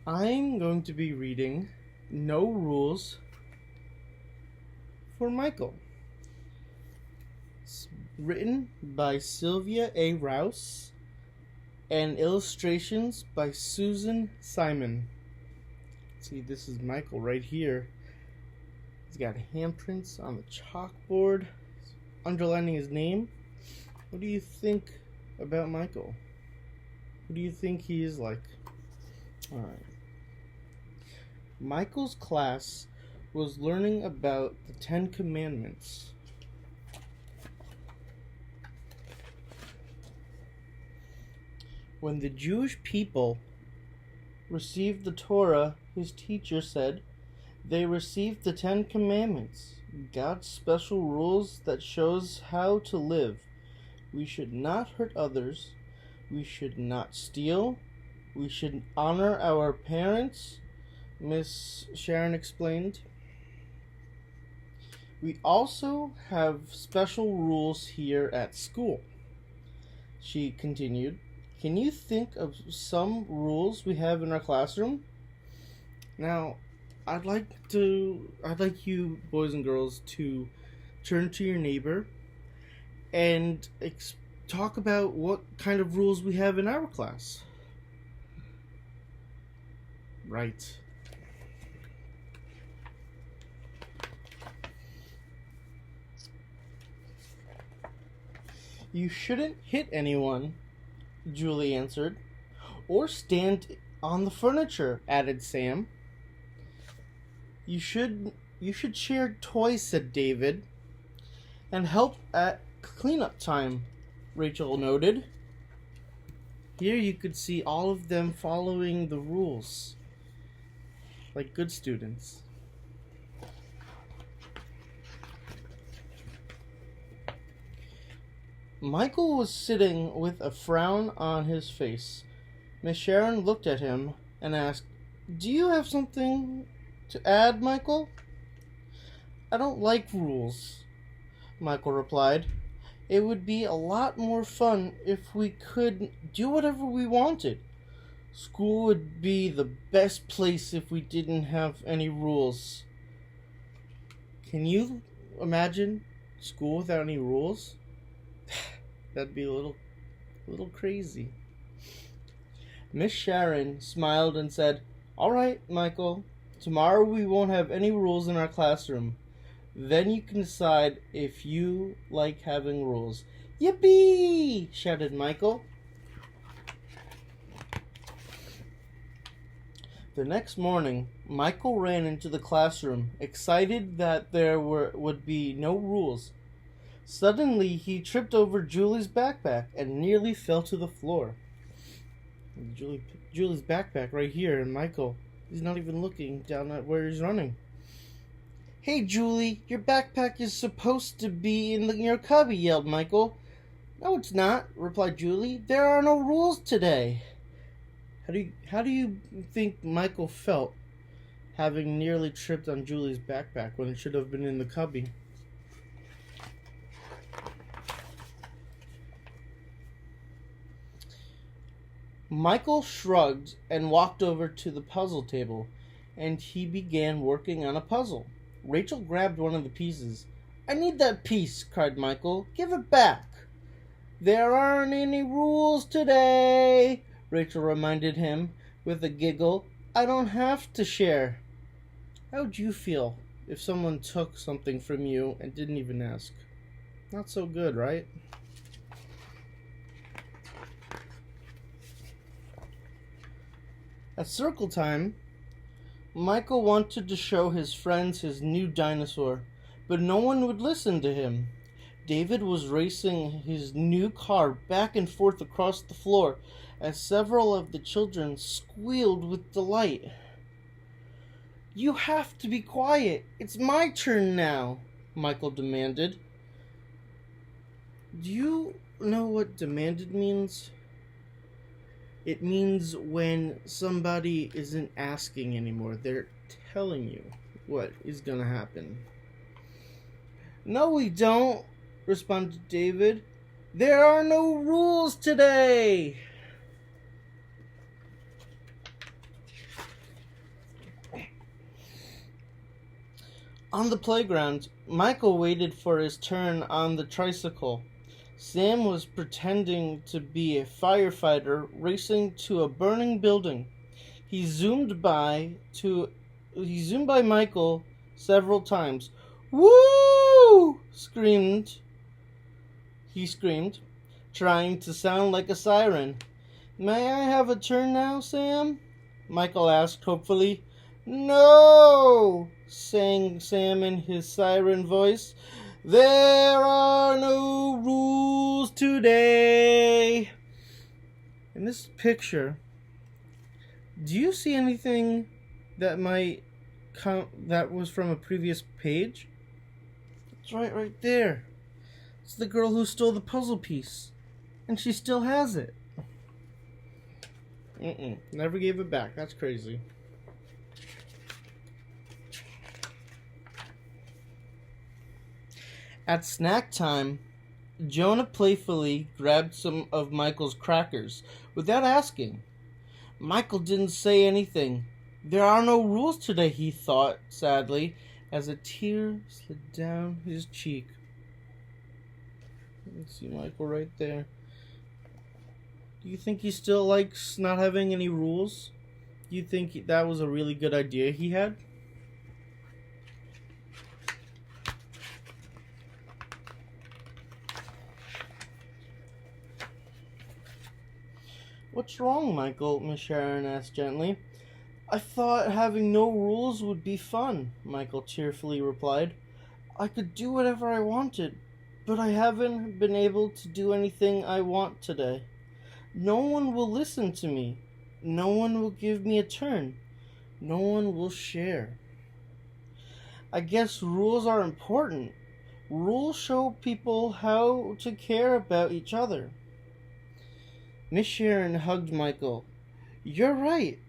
I'm going to be reading No Rules for Michael. It's written by Sylvia A. Rouse and illustrations by Susan Simon. See, this is Michael right here. He's got handprints on the chalkboard, underlining his name. What do you think about Michael? What do you think he is like? Alright. Michael's class was learning about the 10 Commandments. When the Jewish people received the Torah, his teacher said, they received the 10 Commandments, God's special rules that shows how to live. We should not hurt others. We should not steal. We should honor our parents, Miss Sharon explained. We also have special rules here at school, she continued. Can you think of some rules we have in our classroom? Now, I'd like you boys and girls to turn to your neighbor and talk about what kind of rules we have in our class. Right. You shouldn't hit anyone, Julie answered. Or stand on the furniture, added Sam. You should share toys, said David. And help at cleanup time, Rachel noted. Here you could see all of them following the rules, like good students. Michael was sitting with a frown on his face. Miss Sharon looked at him and asked, Do you have something to add, Michael? I don't like rules, Michael replied. It would be a lot more fun if we could do whatever we wanted. School would be the best place if we didn't have any rules. Can you imagine school without any rules? That'd be a little crazy. Miss Sharon smiled and said, All right, Michael. Tomorrow we won't have any rules in our classroom. Then you can decide if you like having rules. Yippee! Shouted Michael. The next morning, Michael ran into the classroom, excited that there would be no rules. Suddenly, he tripped over Julie's backpack and nearly fell to the floor. Julie's backpack right here, and Michael, he's not even looking down at where he's running. Hey, Julie, your backpack is supposed to be in your cubby, yelled Michael. No, it's not, replied Julie. There are no rules today. How do you think Michael felt having nearly tripped on Julie's backpack when it should have been in the cubby? Michael shrugged and walked over to the puzzle table, and he began working on a puzzle. Rachel grabbed one of the pieces. I need that piece, cried Michael. Give it back. There aren't any rules today, Rachel reminded him with a giggle. I don't have to share. How would you feel if someone took something from you and didn't even ask? Not so good, right? At circle time, Michael wanted to show his friends his new dinosaur, but no one would listen to him. David was racing his new car back and forth across the floor as several of the children squealed with delight. You have to be quiet. It's my turn now, Michael demanded. Do you know what demanded means? It means when somebody isn't asking anymore. They're telling you what is going to happen. No, we don't, responded David. There are no rules today. On the playground, Michael waited for his turn on the tricycle. Sam was pretending to be a firefighter racing to a burning building. He zoomed by Michael several times. "Woo!" He screamed, trying to sound like a siren. "May I have a turn now, Sam?" Michael asked hopefully. "No!" sang Sam in his siren voice. "There are no rules today." In this picture, do you see anything that that was from a previous page? It's right there. It's the girl who stole the puzzle piece, and she still has it. Never gave it back. That's crazy. At snack time, Jonah playfully grabbed some of Michael's crackers without asking. Michael didn't say anything. There are no rules today, he thought sadly, as a tear slid down his cheek. You can see Michael right there. Do you think he still likes not having any rules? Do you think that was a really good idea he had? "What's wrong, Michael?" Miss Sharon asked gently. "I thought having no rules would be fun," Michael cheerfully replied. "I could do whatever I wanted, but I haven't been able to do anything I want today. No one will listen to me. No one will give me a turn. No one will share. I guess rules are important. Rules show people how to care about each other." Miss Sharon hugged Michael. "You're right,"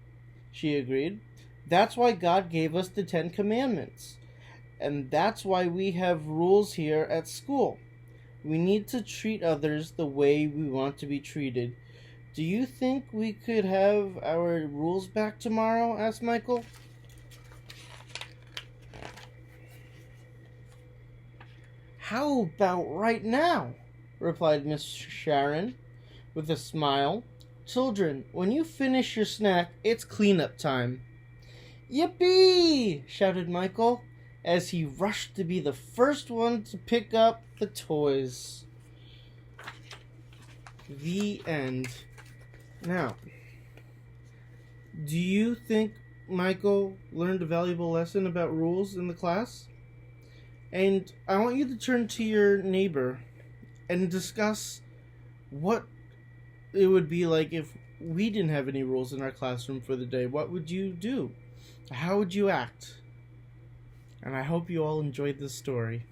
she agreed. "That's why God gave us the 10 Commandments. And that's why we have rules here at school. We need to treat others the way we want to be treated. Do you think we could have our rules back tomorrow?" asked Michael. "How about right now?" replied Miss Sharon with a smile. "Children, when you finish your snack, it's cleanup time." "Yippee!" shouted Michael as he rushed to be the first one to pick up the toys. The end. Now, do you think Michael learned a valuable lesson about rules in the class? And I want you to turn to your neighbor and discuss what it would be like if we didn't have any rules in our classroom for the day. What would you do? How would you act? And I hope you all enjoyed this story.